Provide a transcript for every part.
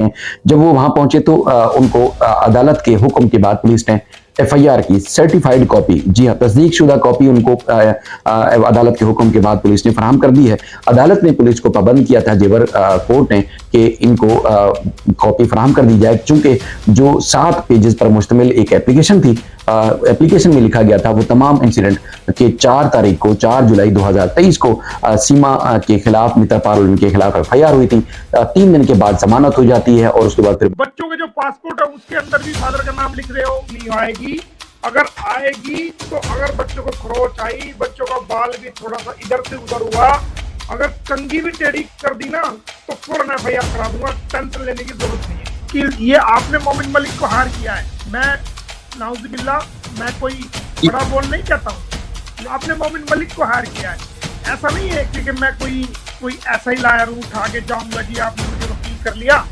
देखें। जब वो वहां पहुंचे तो उनको अदालत के हुक्म के बाद पुलिस ने एफआईआर की सर्टिफाइड कॉपी, जी हाँ, तस्दीकशुदा कॉपी उनको अदालत के हुक्म के बाद पुलिस ने फराहम कर दी है। अदालत ने पुलिस को पाबंद किया था, जेवर कोर्ट ने, कि इनको कॉपी फराहम कर दी जाए, चूंकि जो 7 पेजेस पर मुश्तमिल एक एप्लीकेशन थी, एप्लीकेशन में लिखा गया था वो तमाम इंसिडेंट के 4 जुलाई 2023 को सीमा के खिलाफ, मित्र पारुल के खिलाफ एफआईआर हुई थी। 3 दिन के बाद जमानत हो जाती है और उसके बाद फिर बच्चों के जो पासपोर्ट है उसके अंदर भी फादर का नाम लिख रहे हो, नहीं आएगी। अगर आएगी तो अगर बच्चों को खरोच आई, बच्चों का बाल भी थोड़ा सा इधर से उधर हुआ, अगर कंघी भी टेढ़ी कर दी ना तो फौरन एफआईआर करा दूंगा। टेंशन लेने की जरूरत नहीं है कि ये आपने मोमिन मलिक को हार किया है। मैं नाउजुबिल्ला, मैं कोई बड़ा बोल नहीं चाहता हूँ, आपने मोमिन मलिक को हार किया है। ऐसा नहीं है कि मैं कोई ऐसा ही लायर उठा के जाऊंगा जी आपने मुझे वकील कर लिया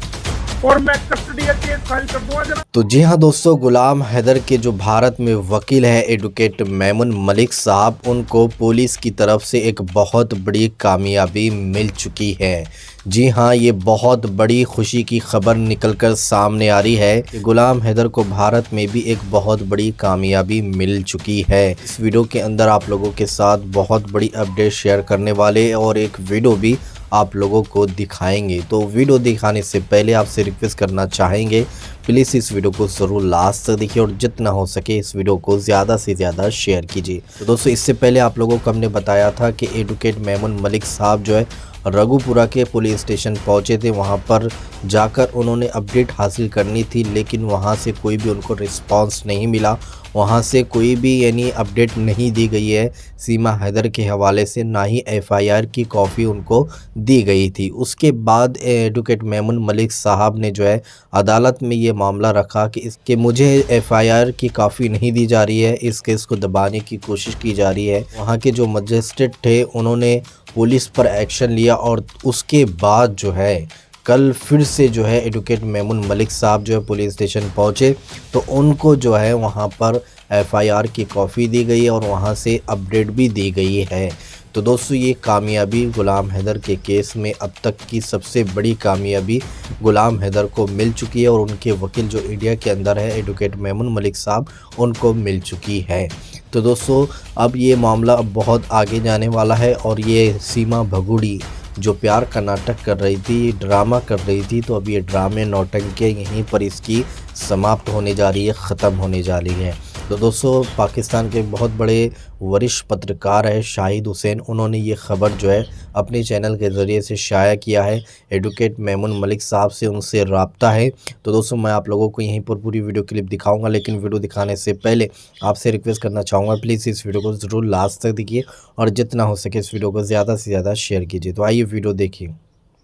और मैं कस्टडी केस फाइल कर दूंगा जनाब। तो जी हाँ दोस्तों, गुलाम हैदर के जो भारत में वकील है एडवोकेट मेमन मलिक साहब, उनको पुलिस की तरफ से एक बहुत बड़ी कामयाबी मिल चुकी है। जी हाँ, ये बहुत बड़ी खुशी की खबर निकलकर सामने आ रही है कि गुलाम हैदर को भारत में भी एक बहुत बड़ी कामयाबी मिल चुकी है। इस वीडियो के अंदर आप लोगों के साथ बहुत बड़ी अपडेट शेयर करने वाले और एक वीडियो भी आप लोगों को दिखाएंगे। तो वीडियो दिखाने से पहले आपसे रिक्वेस्ट करना चाहेंगे, प्लीज़ इस वीडियो को ज़रूर लास्ट तक देखिए और जितना हो सके इस वीडियो को ज़्यादा से ज़्यादा शेयर कीजिए। तो दोस्तों, इससे पहले आप लोगों को हमने बताया था कि एडवोकेट मेमन मलिक साहब जो है रघुपुरा के पुलिस स्टेशन पहुंचे थे। वहां पर जाकर उन्होंने अपडेट हासिल करनी थी, लेकिन वहां से कोई भी उनको रिस्पांस नहीं मिला। वहां से कोई भी यानी अपडेट नहीं दी गई है सीमा हैदर के हवाले से, ना ही एफआईआर की कॉपी उनको दी गई थी। उसके बाद एडवोकेट मेमन मलिक साहब ने जो है अदालत में ये मामला रखा कि इसके मुझे एफआईआर की कॉपी नहीं दी जा रही है, इस केस को दबाने की कोशिश की जा रही है। वहाँ के जो मजिस्ट्रेट थे उन्होंने पुलिस पर एक्शन लिया और उसके बाद जो है कल फिर से जो है एडवोकेट मेमन मलिक साहब जो है पुलिस स्टेशन पहुंचे तो उनको जो है वहां पर एफआईआर की कॉपी दी गई और वहां से अपडेट भी दी गई है। तो दोस्तों, ये कामयाबी गुलाम हैदर के केस में अब तक की सबसे बड़ी कामयाबी गुलाम हैदर को मिल चुकी है और उनके वकील जो इंडिया के अंदर है एडवोकेट मेमन मलिक साहब, उनको मिल चुकी है। तो दोस्तों, अब ये मामला अब बहुत आगे जाने वाला है और ये सीमा भगुड़ी जो प्यार का नाटक कर रही थी, ड्रामा कर रही थी, तो अब ये ड्रामे नौटंकियाँ यहीं पर इसकी समाप्त होने जा रही है, ख़त्म होने जा रही है। तो दोस्तों, पाकिस्तान के बहुत बड़े वरिष्ठ पत्रकार है शाहिद हुसैन, उन्होंने ये ख़बर जो है अपने चैनल के ज़रिए से शाया किया है। एडवोकेट मेमन मलिक साहब से उनसे रब्ता है। तो दोस्तों, मैं आप लोगों को यहीं पर पूरी वीडियो क्लिप दिखाऊंगा, लेकिन वीडियो दिखाने से पहले आपसे रिक्वेस्ट करना चाहूँगा, प्लीज़ इस वीडियो को ज़रूर लास्ट तक देखिए और जितना हो सके इस वीडियो को ज़्यादा से ज़्यादा शेयर कीजिए। तो आइए वीडियो देखिए।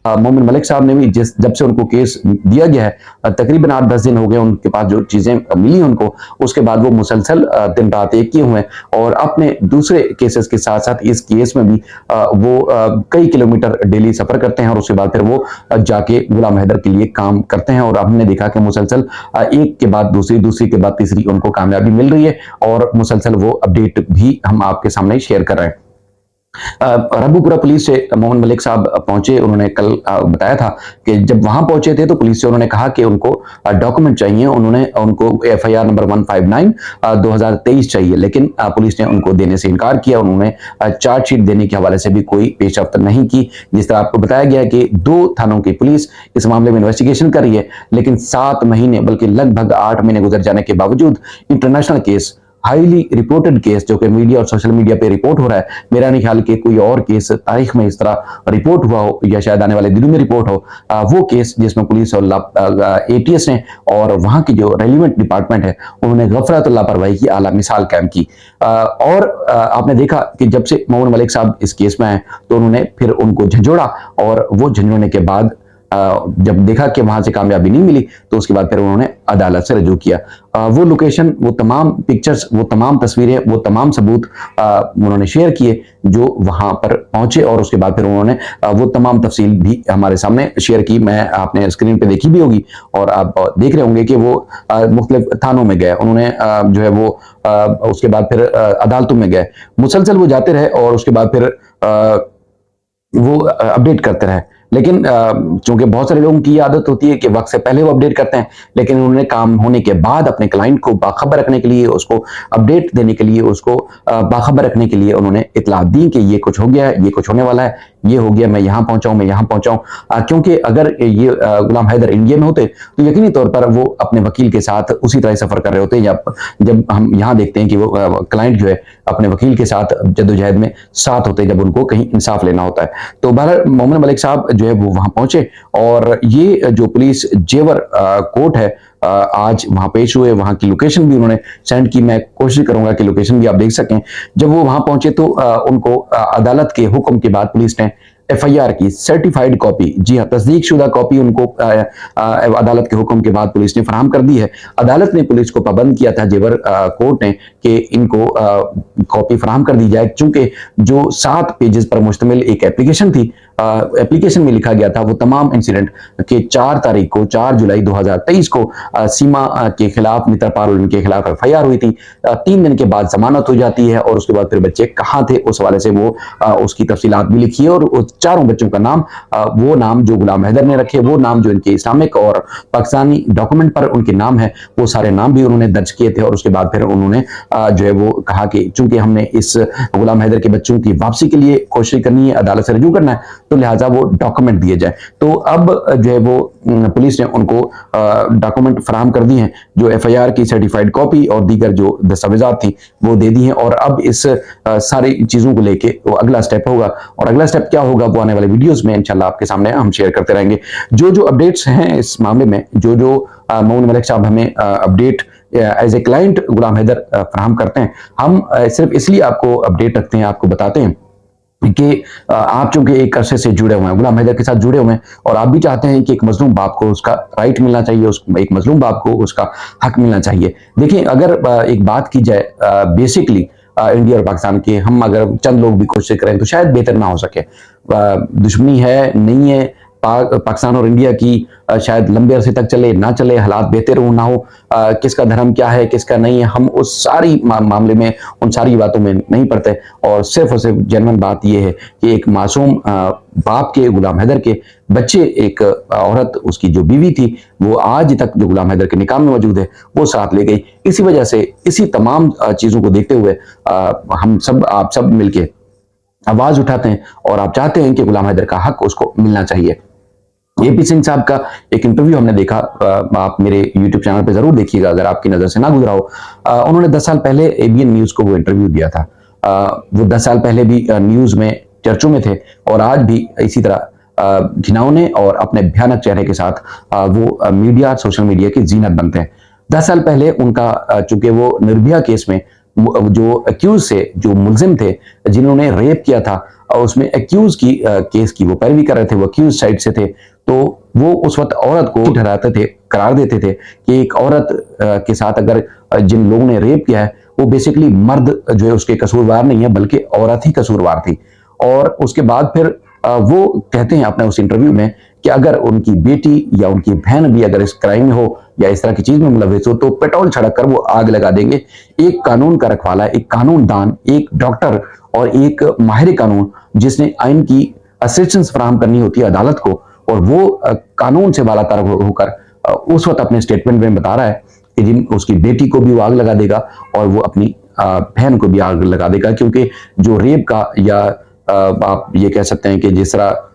मोमिन मलिक साहब ने भी जब से उनको केस दिया गया है, तकरीबन 8-10 दिन हो गए उनके पास जो चीजें मिली उनको, उसके बाद वो मुसलसल दिन रात एक किए हुए हैं और अपने दूसरे केसेस के साथ साथ इस केस में भी वो कई किलोमीटर डेली सफर करते हैं और उसके बाद फिर वो जाके गुलाम हैदर के लिए काम करते हैं। और हमने देखा कि मुसलसल एक के बाद दूसरी के बाद तीसरी उनको कामयाबी मिल रही है और मुसलसल वो अपडेट भी हम आपके सामने शेयर कर रहे हैं। रघुपुरा पुलिस से मोहन मलिक साहब पहुंचे। उन्होंने कल बताया था कि जब वहां पहुंचे थे तो पुलिस से उन्होंने कहा कि उनको डॉक्यूमेंट चाहिए। उनको एफआईआर नंबर 159 2023 चाहिए, लेकिन पुलिस ने उनको देने से इनकार किया। उन्होंने चार्जशीट देने के हवाले से भी कोई पेशरफ्त नहीं की। जिस तरह आपको बताया गया कि 2 थानों की पुलिस इस मामले में इन्वेस्टिगेशन कर रही है, लेकिन 7 महीने बल्कि लगभग 8 महीने गुजर जाने के बावजूद international case, highly reported case जो कि मीडिया और सोशल मीडिया पे रिपोर्ट हो रहा है, मेरा नहीं ख्याल कि कोई और केस तारीख में इस तरह रिपोर्ट हुआ हो या शायद आने वाले दिनों में रिपोर्ट हो, वो केस जिसमें पुलिस और एटीएस ने और वहां की जो रेलिवेंट डिपार्टमेंट है उन्होंने गफलत और लापरवाही की आला मिसाल कायम की। और आपने देखा कि जब से मोमिन मलिक साहब इस केस में आए तो उन्होंने फिर उनको झंझोड़ा और वो झंझोड़ने के बाद जब देखा कि वहां से कामयाबी नहीं मिली तो उसके बाद फिर उन्होंने अदालत से रजू किया। वो लोकेशन, वो तमाम पिक्चर्स, वो तमाम तस्वीरें, वो तमाम सबूत उन्होंने शेयर किए जो वहां पर पहुंचे और उसके बाद फिर उन्होंने वो तमाम तफसील भी हमारे सामने शेयर की। मैं आपने स्क्रीन पे देखी भी होगी और आप देख रहे होंगे कि वो मुख्तलिफ थानों में गए, उन्होंने जो है वो उसके बाद फिर अदालतों में गए, मुसलसल वो जाते रहे और उसके बाद फिर वो अपडेट करते रहे। लेकिन चूंकि बहुत सारे लोगों की आदत होती है कि वक्त से पहले वो अपडेट करते हैं, लेकिन उन्होंने काम होने के बाद अपने क्लाइंट को बाखबर रखने के लिए, उसको अपडेट देने के लिए, उसको बाखबर रखने के लिए उन्होंने इतला दी कि ये कुछ हो गया है, ये कुछ होने वाला है, ये हो गया, मैं यहाँ पहुंचा हूं, मैं यहाँ पहुंचा हूं। क्योंकि अगर ये गुलाम हैदर इंडिया में होते तो यकीनी तौर पर वो अपने वकील के साथ उसी तरह सफर कर रहे होते, या जब हम यहाँ देखते हैं कि वो क्लाइंट जो है अपने वकील के साथ जद्दोजहद में साथ होते जब उनको कहीं इंसाफ लेना होता है। तो बहरहाल मोमिन मलिक साहब जो है वो वहां पहुंचे और ये जो पुलिस जेवर कोर्ट है आज वहां पेश हुए। वहां की लोकेशन भी उन्होंने सेंड की, मैं कोशिश करूंगा कि लोकेशन भी आप देख सकें। जब वो वहां पहुंचे तो उनको अदालत के हुक्म के बाद पुलिस ने एफआईआर की सर्टिफाइड कॉपी, जी हाँ तस्दीकशुदा कॉपी उनको अदालत के हुक्म के बाद पुलिस ने फराहम कर दी है। अदालत ने पुलिस को पाबंद किया था, जेवर कोर्ट ने, कि इनको कॉपी फराहम कर दी जाए, क्योंकि जो 7 पेजेस पर मुश्तमिल एक एप्लीकेशन थी, एप्लीकेशन में लिखा गया था वो तमाम इंसिडेंट के 4 जुलाई 2023 को सीमा के खिलाफ, मित्र पारुल के खिलाफ एफआईआर हुई थी। 3 दिन के बाद जमानत हो जाती है और उसके बाद फिर बच्चे कहाँ थे उस हवाले से वो उसकी तफसीलात भी लिखी है। और उस चारों बच्चों का नाम, वो नाम जो गुलाम हैदर ने रखे, वो नाम जो इनके इस्लामिक और पाकिस्तानी डॉक्यूमेंट पर उनके नाम है, वो सारे नाम भी उन्होंने दर्ज किए थे। और उसके बाद फिर उन्होंने जो है वो कहा कि चूंकि हमने इस गुलाम हैदर के बच्चों की वापसी के लिए कोशिश करनी है, अदालत से रजू करना है, तो लिहाजा वो डॉक्यूमेंट दिए जाए। तो अब जो है वो पुलिस ने उनको डॉक्यूमेंट फराहम कर दिए हैं, जो एफआईआर की सर्टिफाइड कॉपी और दीगर जो दस्तावेजात थी वो दे दी हैं। और अब इस सारी चीजों को लेके वो अगला स्टेप होगा, और अगला स्टेप क्या होगा वो आने वाले वीडियोस में इंशाल्लाह आपके सामने हम शेयर करते रहेंगे। जो जो अपडेट्स हैं इस मामले में, जो जो मोमिन मलिक साहब हमें अपडेट एज ए क्लाइंट गुलाम हैदर फराहम करते हैं, हम सिर्फ इसलिए आपको अपडेट रखते हैं, आपको बताते हैं कि आप चूंकि एक अरसे से जुड़े हुए हैं, गुलाम हैदर के साथ जुड़े हुए हैं, और आप भी चाहते हैं कि एक मजलूम बाप को उसका राइट मिलना चाहिए, एक मजलूम बाप को उसका हक मिलना चाहिए। देखिए, अगर एक बात की जाए बेसिकली इंडिया और पाकिस्तान के, हम अगर चंद लोग भी कोशिश करें तो शायद बेहतर ना हो सके। दुश्मनी है नहीं है पाकिस्तान और इंडिया की, शायद लंबे अरसे तक चले ना चले, हालात बेहतर हो ना हो, किसका धर्म क्या है किसका नहीं है, हम उस सारी मामले में उन सारी बातों में नहीं पड़ते। और सिर्फ जेन्युइन बात यह है कि एक मासूम बाप के, गुलाम हैदर के बच्चे, एक औरत, उसकी जो बीवी थी, वो आज तक जो गुलाम हैदर के निकाह में मौजूद है, वो साथ ले गई। इसी वजह से, इसी तमाम चीजों को देखते हुए हम सब, आप सब मिलके आवाज उठाते हैं और आप चाहते हैं कि गुलाम हैदर का हक उसको मिलना चाहिए। एपी सिंह साहब का एक इंटरव्यू हमने देखा, आप मेरे YouTube चैनल पे जरूर देखिएगा अगर आपकी नजर से ना गुजरा हो। उन्होंने 10 साल पहले एबीएन न्यूज को वो इंटरव्यू दिया था। वो 10 साल पहले भी न्यूज में चर्चों में थे और आज भी इसी तरह घिनौने और अपने भयानक चेहरे के साथ वो मीडिया, सोशल मीडिया की जीनत बनते हैं। 10 साल पहले उनका, चूंकि वो निर्भया केस में जो अक्यूज से, जो मुलजिम थे जिन्होंने रेप किया था, और उसमें अक्यूज की केस की वो पैरवी कर रहे थे, वो अक्यूज साइड से थे, तो वो उस वक्त औरत को ठहराते थे, करार देते थे कि एक औरत के साथ अगर जिन लोगों ने रेप किया है, वो बेसिकली मर्द जो है उसके कसूरवार नहीं है, बल्कि औरत ही कसूरवार थी। और उसके बाद फिर वो कहते हैं अपने उस इंटरव्यू में कि अगर उनकी बेटी या उनकी बहन भी अगर इस क्राइम में हो या इस तरह की चीज में मुलविस हो, तो पेट्रोल छिड़क कर वो आग लगा देंगे। एक कानून का रखवाला, एक कानून दान, एक डॉक्टर और एक माहिर कानून जिसने आइन की असिस्टेंस फराहम करनी होती है अदालत को, और वो कानून से बालातर होकर उस वक्त अपने स्टेटमेंट में बता रहा है कि जिन उसकी बेटी को भी वो आग लगा देगा और वो अपनी बहन को भी आग लगा देगा, क्योंकि जो रेप का, या आप ये कह सकते हैं कि जिस तरह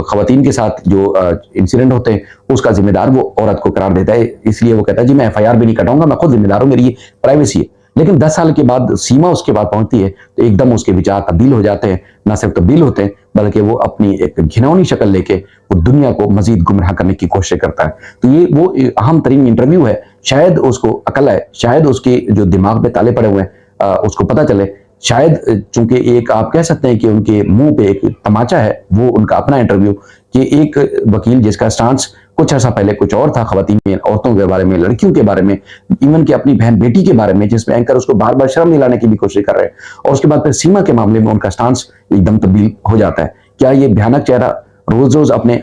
खवातीन के साथ जो इंसिडेंट होते हैं, उसका जिम्मेदार वो औरत को करार देता है। इसलिए वो कहता है जी मैं एफआईआर भी नहीं कटाऊंगा, मैं खुद जिम्मेदार हूं, मेरी ये प्राइवेसी है। लेकिन 10 साल के बाद सीमा उसके बाद पहुंचती है तो एकदम उसके विचार तब्दील हो जाते हैं। न सिर्फ तब्दील होते हैं बल्कि वो अपनी एक घिनौनी शक्ल लेके वो दुनिया को मजीद गुमराह करने की कोशिश करता है। तो ये वो अहम तरीन इंटरव्यू है। शायद उसको अकल है, शायद उसके जो दिमाग पे ताले पड़े हुए हैं उसको पता चले। शायद चूंकि एक आप कह सकते हैं कि उनके मुंह पे एक तमाचा है, वो उनका अपना इंटरव्यू, कि एक वकील जिसका स्टांस कुछ अर्सा पहले कुछ और था, खवातीन में, औरतों के बारे में, लड़कियों के बारे में, इवन कि अपनी बहन बेटी के बारे में, जिसमें एंकर उसको बार बार शर्म दिलाने की भी कोशिश कर रहे हैं, और उसके बाद फिर सीमा के मामले में उनका स्टांस एकदम तब्दील हो जाता है। क्या ये भयानक चेहरा रोज रोज अपने